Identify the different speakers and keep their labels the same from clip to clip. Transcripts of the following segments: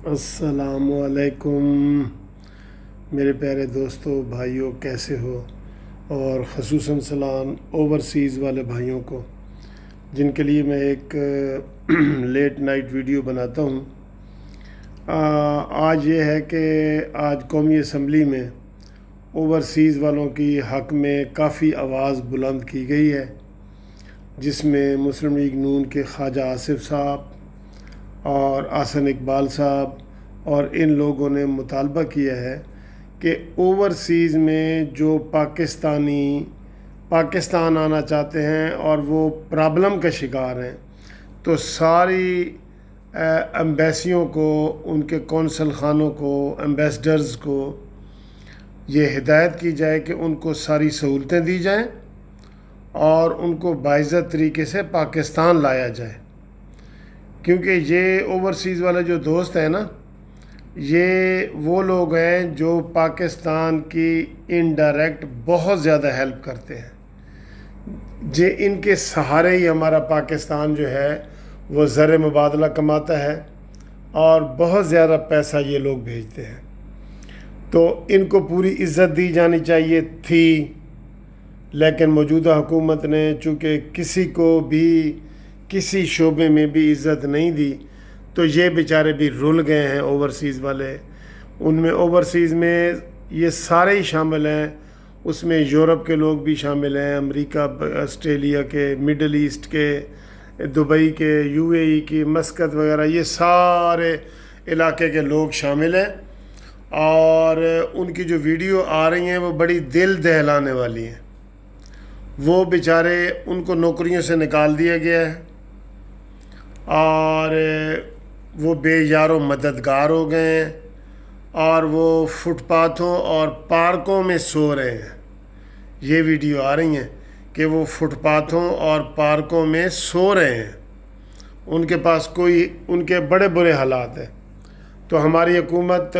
Speaker 1: السلام علیکم میرے پیارے دوستوں بھائیوں، کیسے ہو؟ اور خصوصاً سلام اوورسیز والے بھائیوں کو، جن کے لیے میں ایک لیٹ نائٹ ویڈیو بناتا ہوں۔ آج یہ ہے کہ آج قومی اسمبلی میں اوورسیز والوں کی حق میں کافی آواز بلند کی گئی ہے، جس میں مسلم لیگ نون کے خواجہ آصف صاحب اور احسن اقبال صاحب اور ان لوگوں نے مطالبہ کیا ہے کہ اوورسیز میں جو پاکستان آنا چاہتے ہیں اور وہ پرابلم کا شکار ہیں، تو ساری ایمبیسیوں کو، ان کے کونسل خانوں کو، ایمبیسڈرز کو یہ ہدایت کی جائے کہ ان کو ساری سہولتیں دی جائیں اور ان کو باعزت طریقے سے پاکستان لایا جائے، کیونکہ یہ اوورسیز والے جو دوست ہیں نا، یہ وہ لوگ ہیں جو پاکستان کی انڈائریکٹ بہت زیادہ ہیلپ کرتے ہیں۔ ان کے سہارے ہی ہمارا پاکستان جو ہے وہ زر مبادلہ کماتا ہے اور بہت زیادہ پیسہ یہ لوگ بھیجتے ہیں، تو ان کو پوری عزت دی جانی چاہیے تھی، لیکن موجودہ حکومت نے چونکہ کسی کو بھی کسی شعبے میں بھی عزت نہیں دی، تو یہ بیچارے بھی رل گئے ہیں اوورسیز والے۔ ان میں اوورسیز میں یہ سارے ہی شامل ہیں، اس میں یورپ کے لوگ بھی شامل ہیں، امریکہ، آسٹریلیا کے، مڈل ایسٹ کے، دبئی کے، یو اے ای کی، مسقط وغیرہ، یہ سارے علاقے کے لوگ شامل ہیں، اور ان کی جو ویڈیو آ رہی ہیں وہ بڑی دل دہلانے والی ہیں۔ وہ بیچارے، ان کو نوکریوں سے نکال دیا گیا ہے اور وہ بے یار و مددگار ہو گئے ہیں، اور وہ فٹ پاتھوں اور پارکوں میں سو رہے ہیں۔ یہ ویڈیو آ رہی ہیں کہ وہ فٹ پاتھوں اور پارکوں میں سو رہے ہیں، ان کے پاس ان کے بڑے برے حالات ہیں۔ تو ہماری حکومت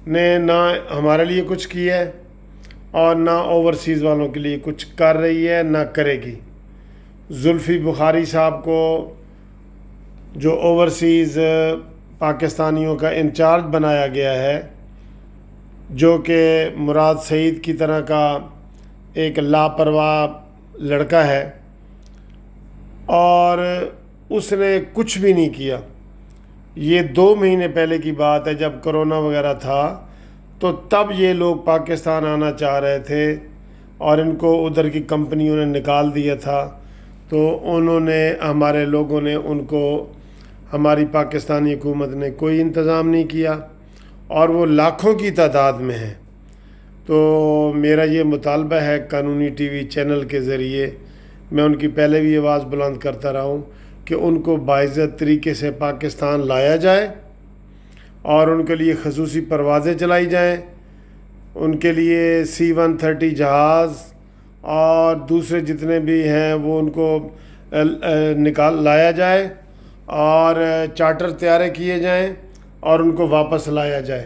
Speaker 1: نے نہ ہمارے لیے کچھ کیا ہے اور نہ اوورسیز والوں کے لیے کچھ کر رہی ہے، نہ کرے گی۔ زلفی بخاری صاحب کو جو اوورسیز پاکستانیوں کا انچارج بنایا گیا ہے، جو کہ مراد سعید کی طرح کا ایک لاپرواہ لڑکا ہے، اور اس نے کچھ بھی نہیں کیا۔ یہ 2 مہینے پہلے کی بات ہے، جب کرونا وغیرہ تھا، تو تب یہ لوگ پاکستان آنا چاہ رہے تھے اور ان کو ادھر کی کمپنیوں نے نکال دیا تھا، تو ہمارے لوگوں نے ان کو، ہماری پاکستانی حکومت نے کوئی انتظام نہیں کیا، اور وہ لاکھوں کی تعداد میں ہیں۔ تو میرا یہ مطالبہ ہے قانونی ٹی وی چینل کے ذریعے، میں ان کی پہلے بھی آواز بلند کرتا رہا ہوں کہ ان کو باعزت طریقے سے پاکستان لایا جائے اور ان کے لیے خصوصی پروازیں چلائی جائیں، ان کے لیے C-130 جہاز اور دوسرے جتنے بھی ہیں وہ ان کو لایا جائے، اور چارٹر طیارے کیے جائیں اور ان کو واپس لایا جائے۔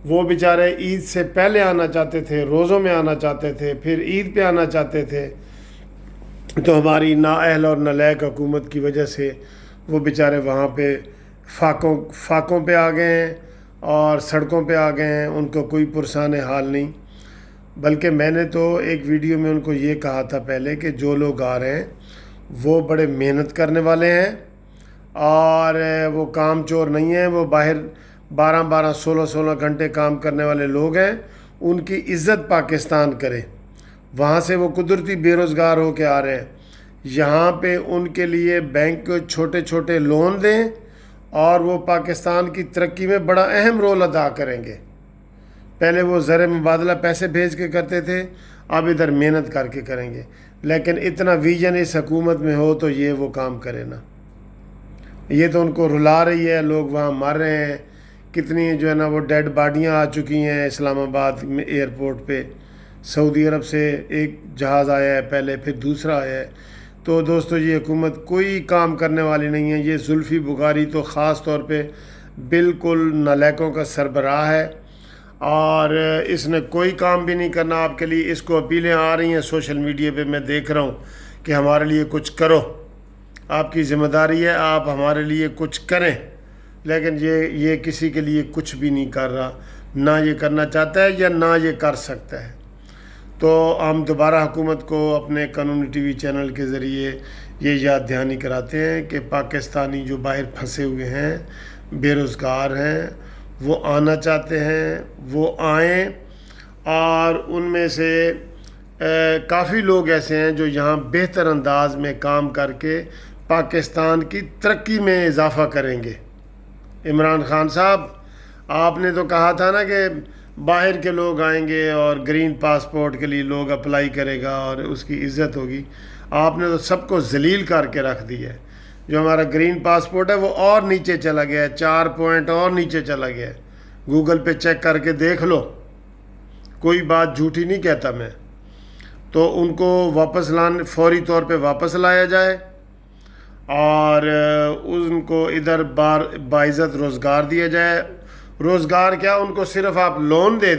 Speaker 1: وہ بیچارے عید سے پہلے آنا چاہتے تھے، روزوں میں آنا چاہتے تھے، پھر عید پہ آنا چاہتے تھے، تو ہماری نااہل اور نالائق حکومت کی وجہ سے وہ بیچارے وہاں پہ فاقوں پہ آ گئے ہیں اور سڑکوں پہ آ گئے ہیں، ان کو کوئی پرسان حال نہیں۔ بلکہ میں نے تو ایک ویڈیو میں ان کو یہ کہا تھا پہلے کہ جو لوگ آ رہے ہیں وہ بڑے محنت کرنے والے ہیں اور وہ کام چور نہیں ہیں، وہ باہر 12 16 گھنٹے کام کرنے والے لوگ ہیں، ان کی عزت پاکستان کرے۔ وہاں سے وہ قدرتی بے روزگار ہو کے آ رہے ہیں، یہاں پہ ان کے لیے بینک چھوٹے چھوٹے لون دیں اور وہ پاکستان کی ترقی میں بڑا اہم رول ادا کریں گے۔ پہلے وہ زر مبادلہ پیسے بھیج کے کرتے تھے، اب ادھر محنت کر کے کریں گے۔ لیکن اتنا ویژن اس حکومت میں ہو تو یہ وہ کام کرے نا۔ یہ تو ان کو رلا رہی ہے، لوگ وہاں مر رہے ہیں، کتنی جو ہے نا وہ ڈیڈ باڈیاں آ چکی ہیں اسلام آباد میں ایئرپورٹ پہ۔ سعودی عرب سے ایک جہاز آیا ہے پہلے، پھر دوسرا آیا ہے۔ تو دوستو، یہ حکومت کوئی کام کرنے والی نہیں ہے۔ یہ زلفی بخاری تو خاص طور پہ بالکل نالائقوں کا سربراہ ہے، اور اس نے کوئی کام بھی نہیں کرنا آپ کے لیے۔ اس کو اپیلیں آ رہی ہیں سوشل میڈیا پہ، میں دیکھ رہا ہوں کہ ہمارے لیے کچھ کرو، آپ کی ذمہ داری ہے، آپ ہمارے لیے کچھ کریں۔ لیکن یہ کسی کے لیے کچھ بھی نہیں کر رہا، نہ یہ کرنا چاہتا ہے یا نہ یہ کر سکتا ہے۔ تو ہم دوبارہ حکومت کو اپنے قانونی ٹی وی چینل کے ذریعے یہ یاد دہانی کراتے ہیں کہ پاکستانی جو باہر پھنسے ہوئے ہیں، بے روزگار ہیں، وہ آنا چاہتے ہیں، وہ آئیں، اور ان میں سے کافی لوگ ایسے ہیں جو یہاں بہتر انداز میں کام کر کے پاکستان کی ترقی میں اضافہ کریں گے۔ عمران خان صاحب، آپ نے تو کہا تھا نا کہ باہر کے لوگ آئیں گے اور گرین پاسپورٹ کے لیے لوگ اپلائی کرے گا اور اس کی عزت ہوگی۔ آپ نے تو سب کو ذلیل کر کے رکھ دیا ہے۔ جو ہمارا گرین پاسپورٹ ہے وہ اور نیچے چلا گیا ہے، 4 پوائنٹ اور نیچے چلا گیا ہے۔ گوگل پہ چیک کر کے دیکھ لو، کوئی بات جھوٹی نہیں کہتا میں۔ تو ان کو واپس فوری طور پہ واپس لایا جائے، اور ان کو ادھر باعزت روزگار دیا جائے۔ روزگار کیا، ان کو صرف آپ لون دے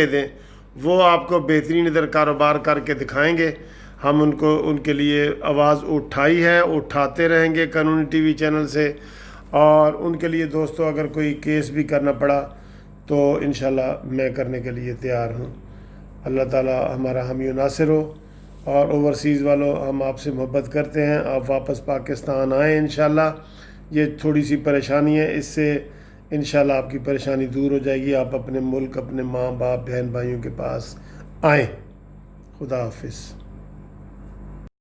Speaker 1: دیں، وہ آپ کو بہترین ادھر کاروبار کر کے دکھائیں گے۔ ہم ان کے لیے آواز اٹھائی ہے، اٹھاتے رہیں گے قانونی ٹی وی چینل سے، اور ان کے لیے دوستو اگر کوئی کیس بھی کرنا پڑا تو انشاءاللہ میں کرنے کے لیے تیار ہوں۔ اللہ تعالیٰ ہمارا حامی و ناصر ہو۔ اور اوورسیز والوں، ہم آپ سے محبت کرتے ہیں، آپ واپس پاکستان آئیں انشاءاللہ۔ یہ تھوڑی سی پریشانی ہے، اس سے انشاءاللہ آپ کی پریشانی دور ہو جائے گی، آپ اپنے ملک، اپنے ماں باپ، بہن بھائیوں کے پاس آئیں۔ خدا حافظ۔